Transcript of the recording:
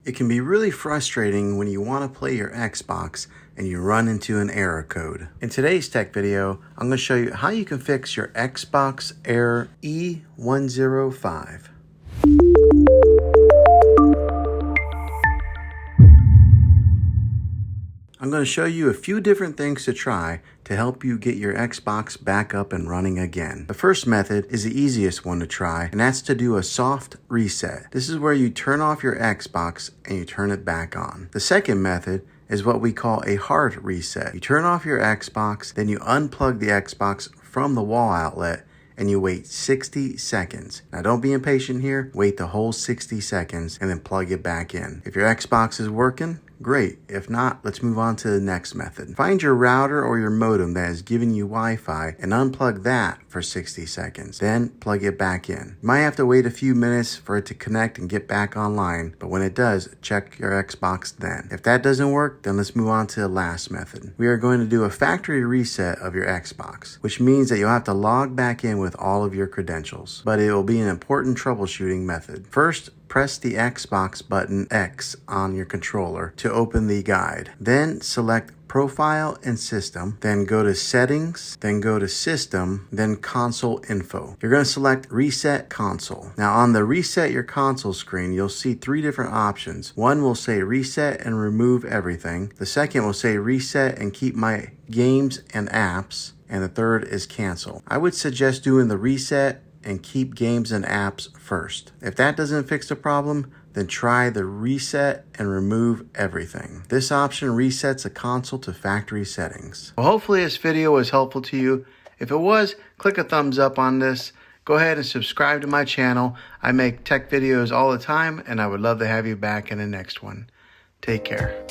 It can be really frustrating when you want to play your Xbox and you run into an error code. In today's tech video, I'm going to show you how you can fix your Xbox error E105. I'm going to show you a few different things to try to help you get your Xbox back up and running again. The first method is the easiest one to try, and that's to do a soft reset. This is where you turn off your Xbox and you turn it back on. The second method is what we call a hard reset. You turn off your Xbox, then you unplug the Xbox from the wall outlet and you wait 60 seconds. Now don't be impatient here, wait the whole 60 seconds and then plug it back in. If your Xbox is working, great. If not, let's move on to the next method. Find your router or your modem that is giving you Wi-Fi and unplug that for 60 seconds. Then plug it back in. You might have to wait a few minutes for it to connect and get back online, but when it does, check your Xbox then. If that doesn't work, then let's move on to the last method. We are going to do a factory reset of your Xbox, which means that you'll have to log back in with all of your credentials, but it will be an important troubleshooting method. First, press the Xbox button X on your controller to open the guide. Then select Profile and System, then go to Settings, then go to System, then Console Info. You're going to select Reset Console. Now on the Reset Your Console screen, you'll see three different options. One will say Reset and Remove Everything. The second will say Reset and Keep My Games and Apps. And the third is Cancel. I would suggest doing the Reset and Keep Games and Apps first. If that doesn't fix the problem, then try the Reset and Remove Everything. This option resets a console to factory settings. Well, hopefully this video was helpful to you. If it was, click a thumbs up on this. Go ahead and subscribe to my channel. I make tech videos all the time, and I would love to have you back in the next one. Take care.